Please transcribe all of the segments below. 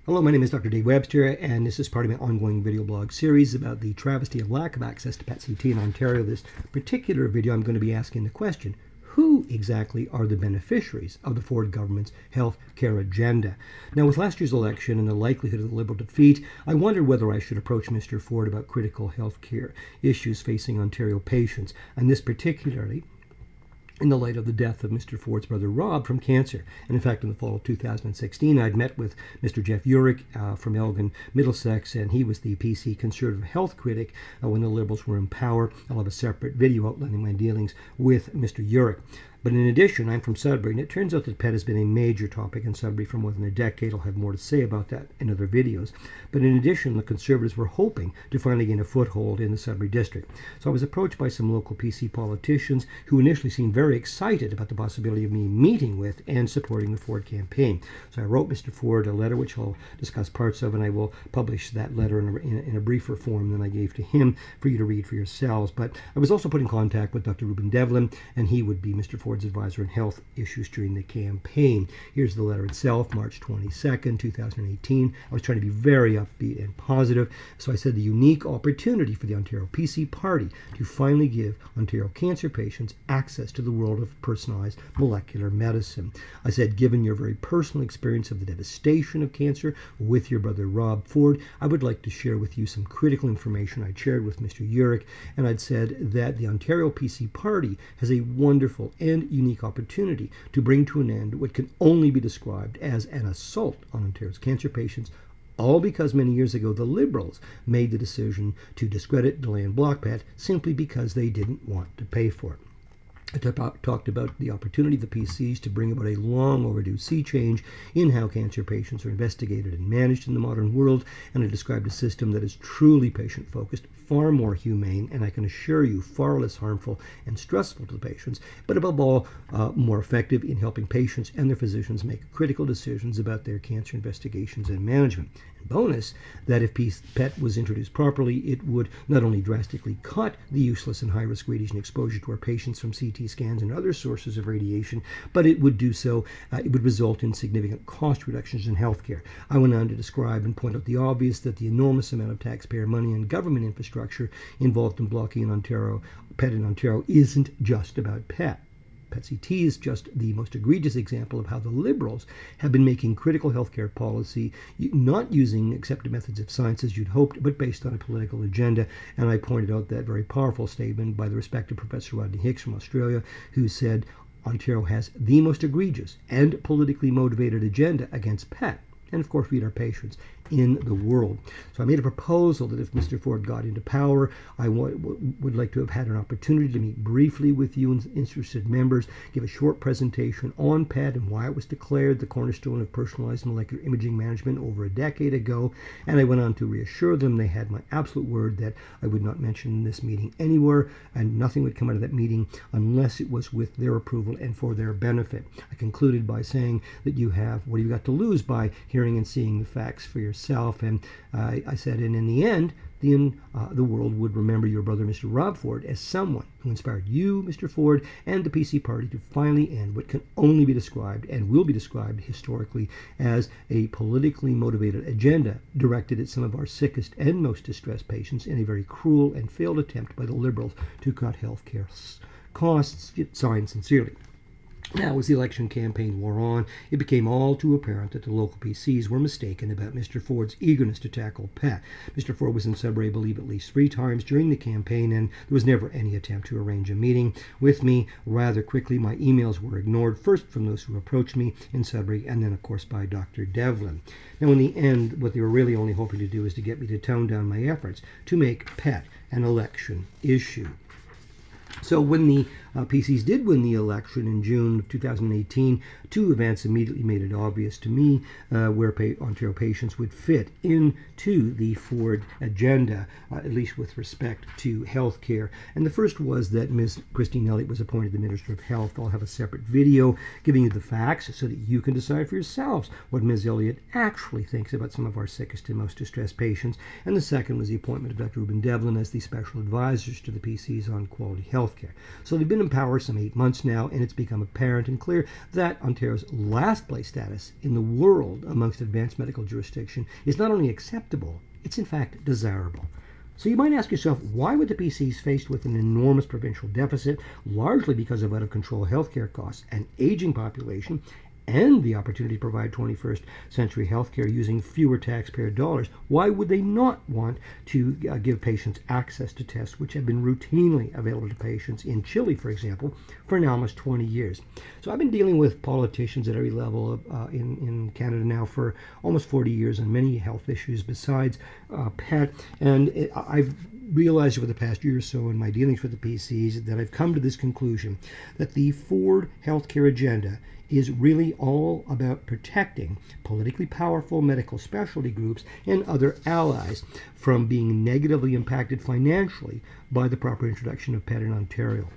Hello, my name is Dr. Dave Webster, and this is part of my ongoing video blog series about the travesty of lack of access to PET-CT in Ontario. This particular video, I'm going to be asking the question, who exactly are the beneficiaries of the Ford government's health care agenda? Now, with last year's election and the likelihood of the Liberal defeat, I wondered whether I should approach Mr. Ford about critical health care issues facing Ontario patients, and this particularly in the light of the death of Mr. Ford's brother Rob from cancer. And in fact, in the fall of 2016, I'd met with Mr. Jeff Urick from Elgin, Middlesex, and he was the PC conservative health critic when the Liberals were in power. I'll have a separate video outlining my dealings with Mr. Urick. But in addition, I'm from Sudbury, and it turns out that PET has been a major topic in Sudbury for more than a decade. I'll have more to say about that in other videos. But in addition, the Conservatives were hoping to finally gain a foothold in the Sudbury district. So I was approached by some local PC politicians who initially seemed very excited about the possibility of me meeting with and supporting the Ford campaign. So I wrote Mr. Ford a letter, which I'll discuss parts of, and I will publish that letter in a briefer form than I gave to him for you to read for yourselves. But I was also put in contact with Dr. Ruben Devlin, and he would be Mr. Ford's advisor on health issues during the campaign. Here's the letter itself, March 22nd, 2018. I was trying to be very upbeat and positive. So I said the unique opportunity for the Ontario PC Party to finally give Ontario cancer patients access to the world of personalized molecular medicine. I said, given your very personal experience of the devastation of cancer with your brother Rob Ford, I would like to share with you some critical information I shared with Mr. Urick, and I'd said that the Ontario PC Party has a wonderful and unique opportunity to bring to an end what can only be described as an assault on Ontario's cancer patients, all because many years ago the Liberals made the decision to discredit, delay, and block PET simply because they didn't want to pay for it. I talked about the opportunity of the PCs to bring about a long overdue sea change in how cancer patients are investigated and managed in the modern world, and I described a system that is truly patient-focused, far more humane, and I can assure you far less harmful and stressful to the patients, but above all, more effective in helping patients and their physicians make critical decisions about their cancer investigations and management. And bonus, that if PET was introduced properly, it would not only drastically cut the useless and high-risk radiation exposure to our patients from CT scans and other sources of radiation, but it would do so, it would result in significant cost reductions in healthcare. I went on to describe and point out the obvious, that the enormous amount of taxpayer money and government infrastructure involved in blocking PET in Ontario isn't just about PET. PET-CT is just the most egregious example of how the Liberals have been making critical healthcare policy, not using accepted methods of science as you'd hoped, but based on a political agenda. And I pointed out that very powerful statement by the respected Professor Rodney Hicks from Australia, who said Ontario has the most egregious and politically motivated agenda against PET, and of course feed our patients, in the world. So I made a proposal that if Mr. Ford got into power, I would like to have had an opportunity to meet briefly with you and interested members, give a short presentation on PET and why it was declared the cornerstone of personalized molecular imaging management over a decade ago. And I went on to reassure them they had my absolute word that I would not mention this meeting anywhere, and nothing would come out of that meeting unless it was with their approval and for their benefit. I concluded by saying that you have, what have you got to lose by hearing and seeing the facts for yourself? And I said, and in the end, the world would remember your brother, Mr. Rob Ford, as someone who inspired you, Mr. Ford, and the PC Party to finally end what can only be described and will be described historically as a politically motivated agenda directed at some of our sickest and most distressed patients in a very cruel and failed attempt by the Liberals to cut health care costs. Signed, sincerely. Now, as the election campaign wore on, it became all too apparent that the local PCs were mistaken about Mr. Ford's eagerness to tackle PET. Mr. Ford was in Sudbury, I believe, at least 3 times during the campaign, and there was never any attempt to arrange a meeting with me. Rather quickly, my emails were ignored, first from those who approached me in Sudbury, and then, of course, by Dr. Devlin. Now, in the end, what they were really only hoping to do is to get me to tone down my efforts to make PET an election issue. So when the PCs did win the election in June of 2018, 2 events immediately made it obvious to me where Ontario patients would fit into the Ford agenda, at least with respect to health care. And the first was that Ms. Christine Elliott was appointed the Minister of Health. I'll have a separate video giving you the facts so that you can decide for yourselves what Ms. Elliott actually thinks about some of our sickest and most distressed patients. And the second was the appointment of Dr. Ruben Devlin as the special advisors to the PCs on quality health care. So they've been in power some 8 months now, and it's become apparent and clear that Ontario Ontario's last place status in the world amongst advanced medical jurisdiction is not only acceptable, it's in fact desirable. So you might ask yourself, why would the PCs, faced with an enormous provincial deficit, largely because of out-of-control healthcare costs, an aging population, and the opportunity to provide 21st century healthcare using fewer taxpayer dollars, why would they not want to give patients access to tests which have been routinely available to patients in Chile, for example, for now almost 20 years? So I've been dealing with politicians at every level in Canada now for almost 40 years on many health issues besides PET, and I've realized over the past year or so in my dealings with the PCs that I've come to this conclusion that the Ford healthcare agenda is really all about protecting politically powerful medical specialty groups and other allies from being negatively impacted financially by the proper introduction of PET in Ontario.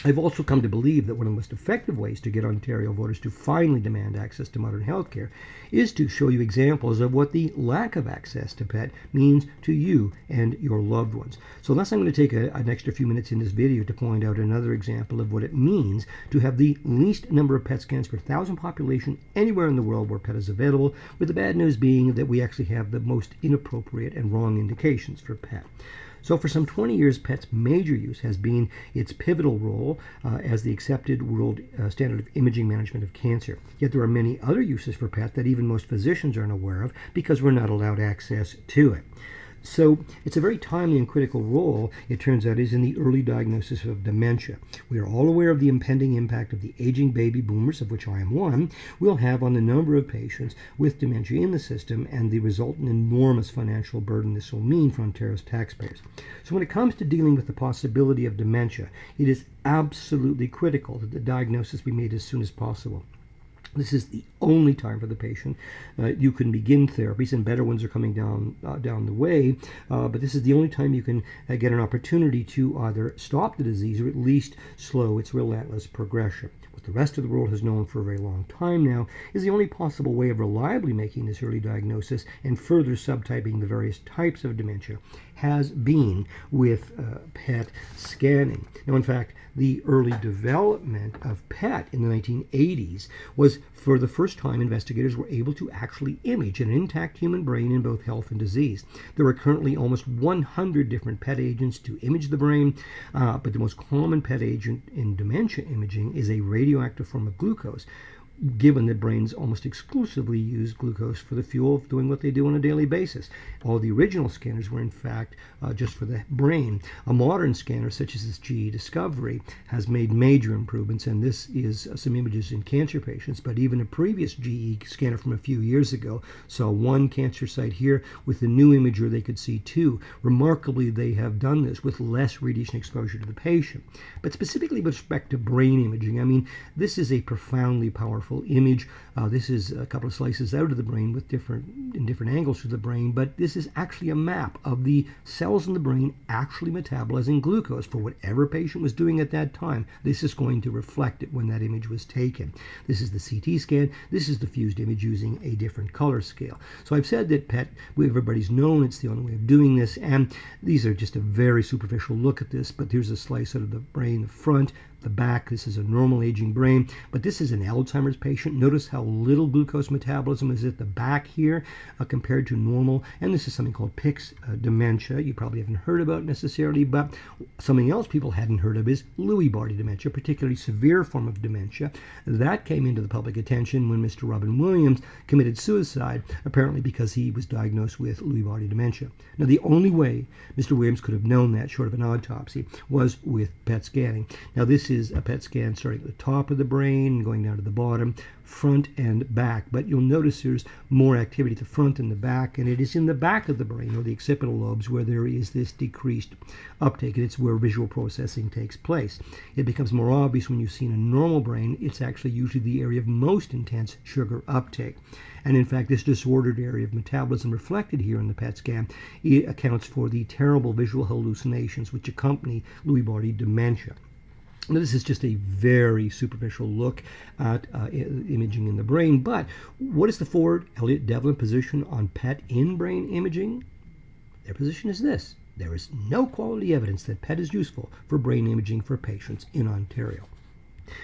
I've also come to believe that one of the most effective ways to get Ontario voters to finally demand access to modern healthcare is to show you examples of what the lack of access to PET means to you and your loved ones. So thus I'm going to take an extra few minutes in this video to point out another example of what it means to have the least number of PET scans per 1,000 population anywhere in the world where PET is available, with the bad news being that we actually have the most inappropriate and wrong indications for PET. So for some 20 years, PET's major use has been its pivotal role as the accepted world standard of imaging management of cancer. Yet there are many other uses for PET that even most physicians aren't aware of because we're not allowed access to it. So it's a very timely and critical role, it turns out, is in the early diagnosis of dementia. We are all aware of the impending impact of the aging baby boomers, of which I am one, will have on the number of patients with dementia in the system and the resultant enormous financial burden this will mean for Ontario's taxpayers. So when it comes to dealing with the possibility of dementia, it is absolutely critical that the diagnosis be made as soon as possible. This is the only time for the patient you can begin therapies, and better ones are coming down the way, but this is the only time you can get an opportunity to either stop the disease or at least slow its relentless progression. What the rest of the world has known for a very long time now is the only possible way of reliably making this early diagnosis and further subtyping the various types of dementia has been with PET scanning. Now, in fact, the early development of PET in the 1980s was for the first time investigators were able to actually image an intact human brain in both health and disease. There are currently almost 100 different PET agents to image the brain, but the most common PET agent in dementia imaging is a radioactive form of glucose, given that brains almost exclusively use glucose for the fuel of doing what they do on a daily basis. All the original scanners were in fact just for the brain. A modern scanner such as this GE Discovery has made major improvements, and this is some images in cancer patients, but even a previous GE scanner from a few years ago saw one cancer site here. With the new imager they could see two. Remarkably, they have done this with less radiation exposure to the patient. But specifically with respect to brain imaging, I mean, this is a profoundly powerful image. This is a couple of slices out of the brain with different angles to the brain, but this is actually a map of the cells in the brain actually metabolizing glucose for whatever patient was doing at that time. This is going to reflect it when that image was taken. This is the CT scan. This is the fused image using a different color scale. So I've said that PET, everybody's known it's the only way of doing this, and these are just a very superficial look at this, but here's a slice out of the brain, the front, the back. This is a normal aging brain, but this is an Alzheimer's patient. Notice how little glucose metabolism is at the back here compared to normal. And this is something called PICS dementia. You probably haven't heard about necessarily, but something else people hadn't heard of is Lewy-Body dementia, a particularly severe form of dementia. That came into the public attention when Mr. Robin Williams committed suicide, apparently because he was diagnosed with Lewy-Body dementia. Now, the only way Mr. Williams could have known that, short of an autopsy, was with PET scanning. Now, this is a PET scan starting at the top of the brain and going down to the bottom, front and back. But you'll notice there's more activity at the front and the back, and it is in the back of the brain, or the occipital lobes, where there is this decreased uptake, and it's where visual processing takes place. It becomes more obvious when you see in a normal brain, it's actually usually the area of most intense sugar uptake. And in fact, this disordered area of metabolism reflected here in the PET scan, it accounts for the terrible visual hallucinations which accompany Lewy-Body dementia. Now, this is just a very superficial look at imaging in the brain, but what is the Ford, Elliott, Devlin position on PET in brain imaging? Their position is this: there is no quality evidence that PET is useful for brain imaging for patients in Ontario.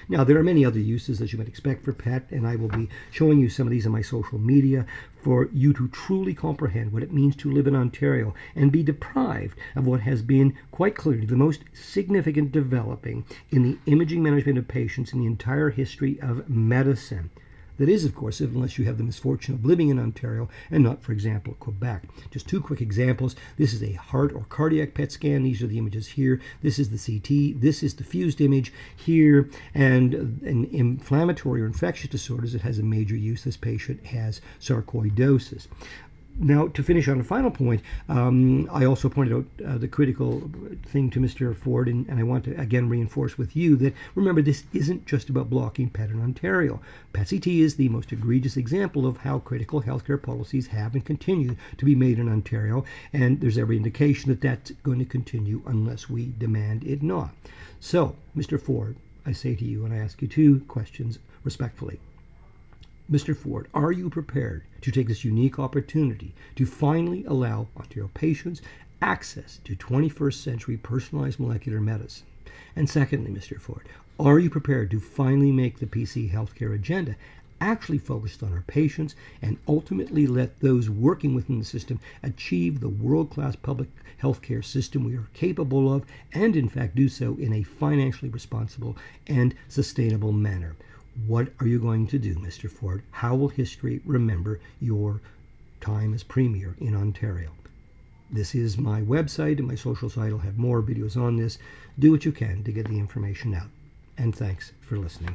Now, there are many other uses, as you might expect, for PET, and I will be showing you some of these on my social media for you to truly comprehend what it means to live in Ontario and be deprived of what has been quite clearly the most significant developing in the imaging management of patients in the entire history of medicine. That is, of course, unless you have the misfortune of living in Ontario and not, for example, Quebec. Just two quick examples. This is a heart or cardiac PET scan. These are the images here. This is the CT. This is the fused image here. And in inflammatory or infectious disorders, it has a major use. This patient has sarcoidosis. Now, to finish on a final point, I also pointed out the critical thing to Mr. Ford, and I want to again reinforce with you that, remember, this isn't just about blocking PET in Ontario. PET-CT is the most egregious example of how critical healthcare policies have and continue to be made in Ontario, and there's every indication that that's going to continue unless we demand it not. So, Mr. Ford, I say to you, and I ask you two questions respectfully. Mr. Ford, are you prepared to take this unique opportunity to finally allow Ontario patients access to 21st century personalized molecular medicine? And secondly, Mr. Ford, are you prepared to finally make the PC healthcare agenda actually focused on our patients and ultimately let those working within the system achieve the world-class public healthcare system we are capable of, and in fact do so in a financially responsible and sustainable manner? What are you going to do, Mr. Ford? How will history remember your time as Premier in Ontario? This is my website and my social site. I'll have more videos on this. Do what you can to get the information out. And thanks for listening.